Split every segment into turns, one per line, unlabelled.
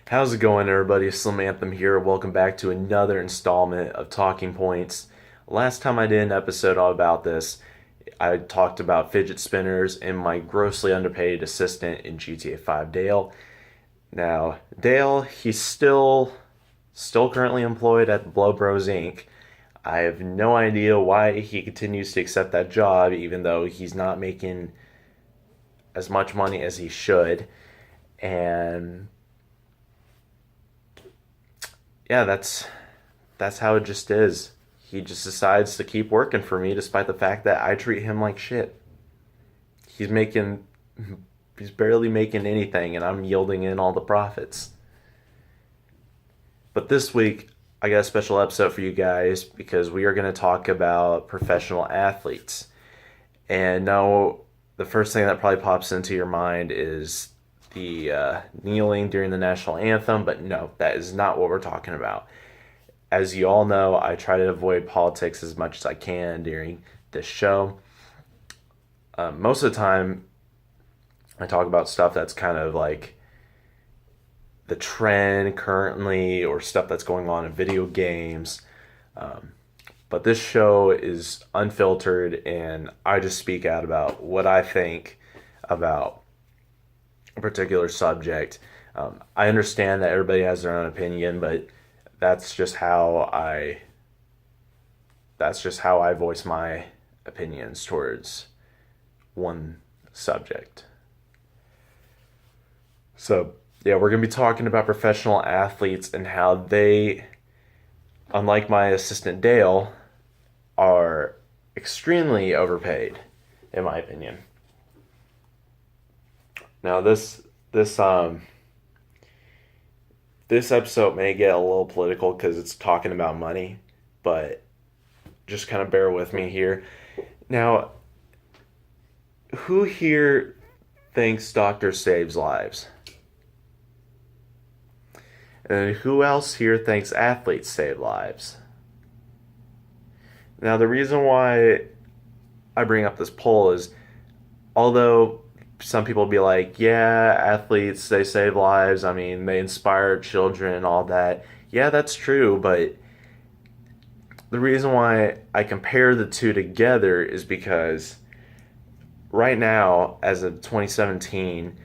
How's it going, everybody? Slim Anthem here. Welcome back to another installment of Talking Points. Last time I did an episode all about this, I talked about fidget spinners and my grossly underpaid assistant in GTA 5, Dale. Now, Dale, he's still currently employed at Blow Bros Inc. I have no idea why he continues to accept that job, even though he's not making as much money as he should. And yeah, that's how it just is. He just decides to keep working for me despite the fact that I treat him like shit. He's making he's barely making anything and I'm yielding in all the profits. But this week I got a special episode for you guys because we are going to talk about professional athletes. And now the first thing that probably pops into your mind is the kneeling during the national anthem, but no, that is not what we're talking about. As you all know, I try to avoid politics as much as I can during this show. Most of the time, I talk about stuff that's kind of like the trend currently or stuff that's going on in video games. But this show is unfiltered and I just speak out about what I think about a particular subject. I understand that everybody has their own opinion, but that's just how I voice my opinions towards one subject. So, yeah, we're going to be talking about professional athletes and how they, unlike my assistant Dale, are extremely overpaid, in my opinion. Now, this episode may get a little political because it's talking about money, but just kind of bear with me here. Now, who here thinks doctor saves lives? And who else here thinks athletes save lives? Now, the reason why I bring up this poll is, although some people be like, yeah, athletes, they save lives. I mean, they inspire children and all that. Yeah, that's true, but the reason why I compare the two together is because right now, as of 2017,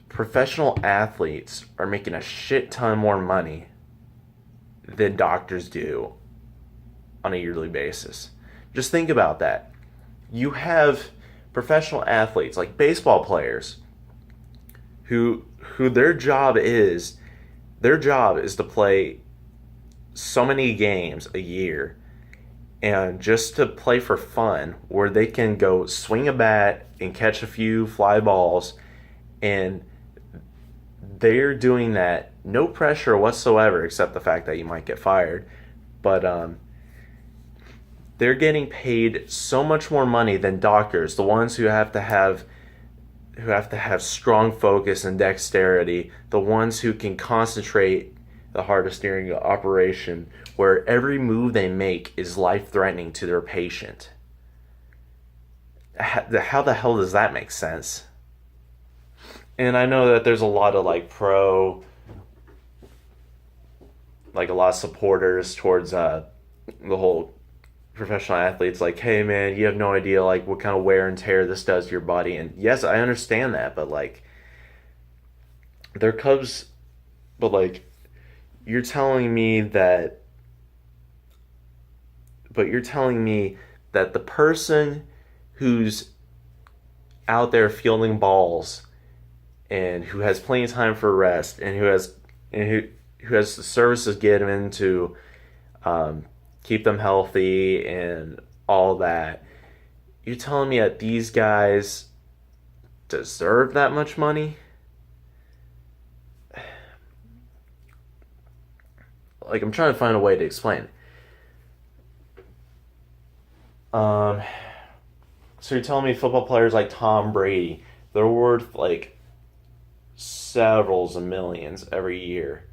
professional athletes are making a shit ton more money than doctors do on a yearly basis. Just think about that. You have professional athletes like baseball players who their job is to play so many games a year and just to play for fun where they can go swing a bat and catch a few fly balls, and they're doing that no pressure whatsoever except the fact that you might get fired, but they're getting paid so much more money than doctors, the ones who have to have strong focus and dexterity, the ones who can concentrate the hardest during the operation, where every move they make is life-threatening to their patient. How the hell does that make sense? And I know that there's a lot of a lot of supporters towards the whole professional athletes, like, hey man, you have no idea like what kind of wear and tear this does to your body. And yes, I understand that, but like there comes but like you're telling me that the person who's out there fielding balls and who has plenty of time for rest and who has the services given to keep them healthy and all that. You're telling me that these guys deserve that much money? Like, I'm trying to find a way to explain. So you're telling me football players like Tom Brady, they're worth like several of millions every year.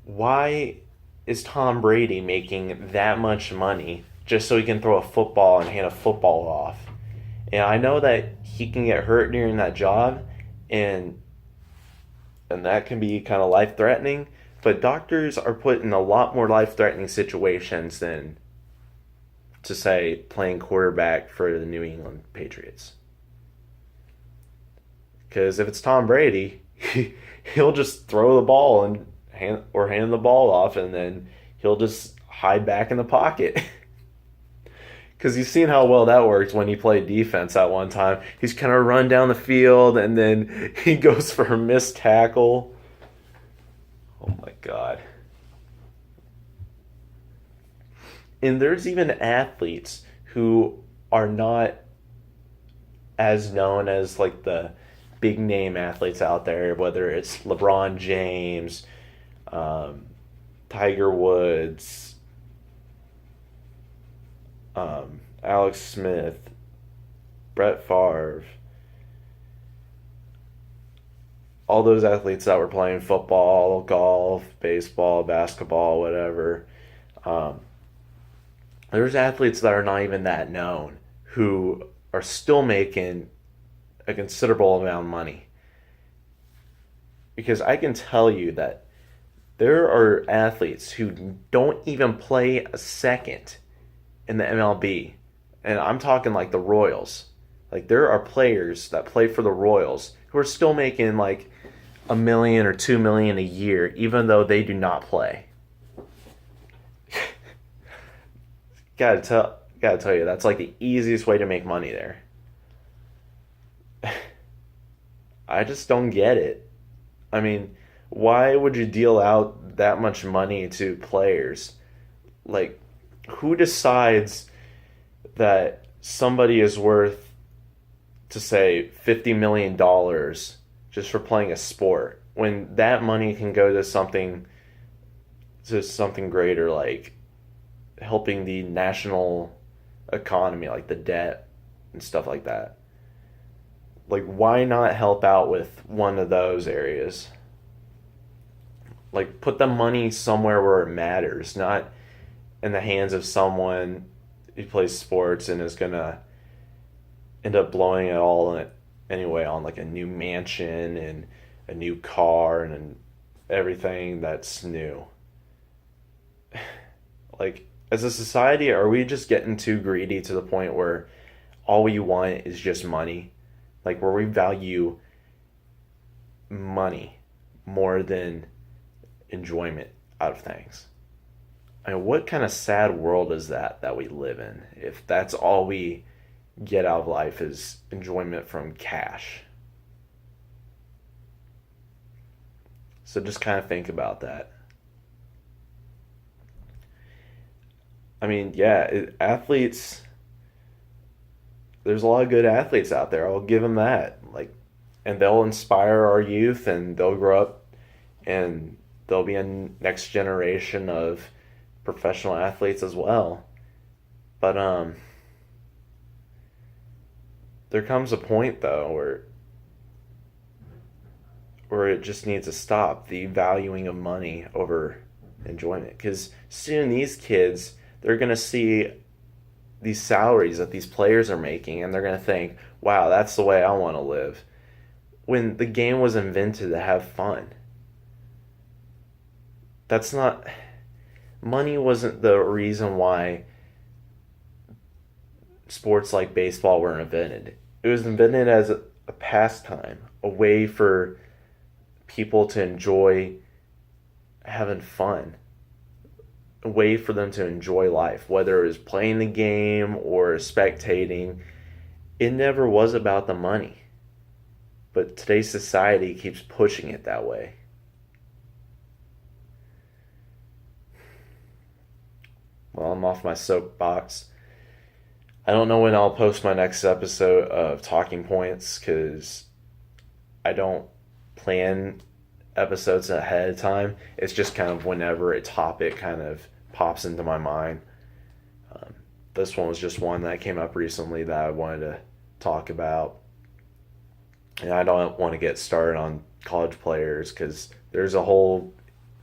Why is Tom Brady making that much money just so he can throw a football and hand a football off? And I know that he can get hurt during that job, and and that can be kind of life threatening. But doctors are put in a lot more life threatening situations than, to say, playing quarterback for the New England Patriots. Because if it's Tom Brady, he'll just throw the ball and hand the ball off, and then he'll just hide back in the pocket. Because you've seen how well that worked when he played defense at one time. He's kind of run down the field, and then he goes for a missed tackle. Oh my God. And there's even athletes who are not as known as like the big name athletes out there, whether it's LeBron James, Tiger Woods, Alex Smith, Brett Favre, all those athletes that were playing football, golf, baseball, basketball, whatever. There's athletes that are not even that known who are still making a considerable amount of money. Because I can tell you that there are athletes who don't even play a second in the MLB. And I'm talking like the Royals. Like there are players that play for the Royals who are still making like $1 million or $2 million a year, even though they do not play. Gotta tell you, that's like the easiest way to make money there. I just don't get it. I mean, why would you deal out that much money to players? Like, who decides that somebody is worth, to say, $50 million just for playing a sport, when that money can go to something greater, like helping the national economy, like the debt and stuff like that? Like, why not help out with one of those areas? Like, put the money somewhere where it matters, not in the hands of someone who plays sports and is gonna end up blowing it all anyway on like a new mansion and a new car and everything that's new. Like, as a society, are we just getting too greedy to the point where all we want is just money? Like, where we value money more than enjoyment out of things. I mean, what kind of sad world is that we live in if that's all we get out of life is enjoyment from cash? So just kind of think about that. I mean, yeah, athletes, there's a lot of good athletes out there. I'll give them that. Like, and they'll inspire our youth, and they'll grow up, and there'll be a next generation of professional athletes as well. But there comes a point though where it just needs to stop, the valuing of money over enjoyment, because soon these kids, they're going to see these salaries that these players are making, and they're going to think, wow, that's the way I want to live. When the game was invented to have fun. That's not... Money wasn't the reason why sports like baseball were invented. It was invented as a pastime, a way for people to enjoy having fun, a way for them to enjoy life, whether it was playing the game or spectating. It never was about the money. But today's society keeps pushing it that way. Well, I'm off my soapbox. I don't know when I'll post my next episode of Talking Points, because I don't plan episodes ahead of time. It's just kind of whenever a topic kind of pops into my mind. This one was just one that came up recently that I wanted to talk about. And I don't want to get started on college players, because there's a whole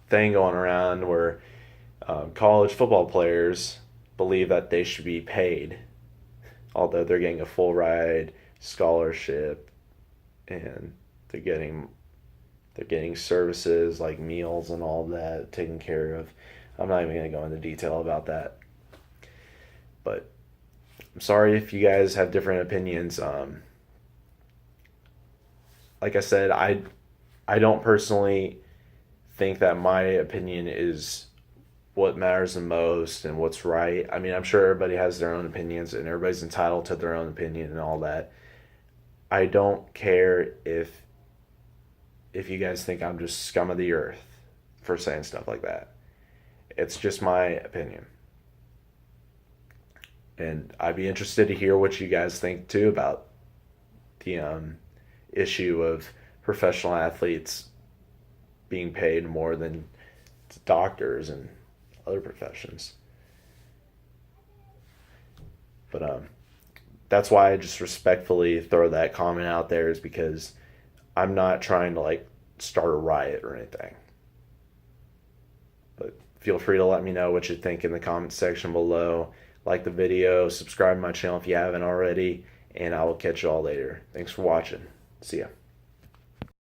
thing going around where college football players believe that they should be paid, although they're getting a full ride scholarship and they're They're getting services like meals and all that taken care of. I'm not even going to go into detail about that. But I'm sorry if you guys have different opinions. Like I said, I don't personally think that my opinion is what matters the most and what's right. I mean, I'm sure everybody has their own opinions and everybody's entitled to their own opinion and all that. I don't care if you guys think I'm just scum of the earth for saying stuff like that. It's just my opinion. And I'd be interested to hear what you guys think too about the issue of professional athletes being paid more than doctors and other professions. But that's why I just respectfully throw that comment out there, is because I'm not trying to like start a riot or anything. But feel free to let me know what you think in the comment section below. Like the video, subscribe to my channel if you haven't already, and I will catch you all later. Thanks for watching. See ya.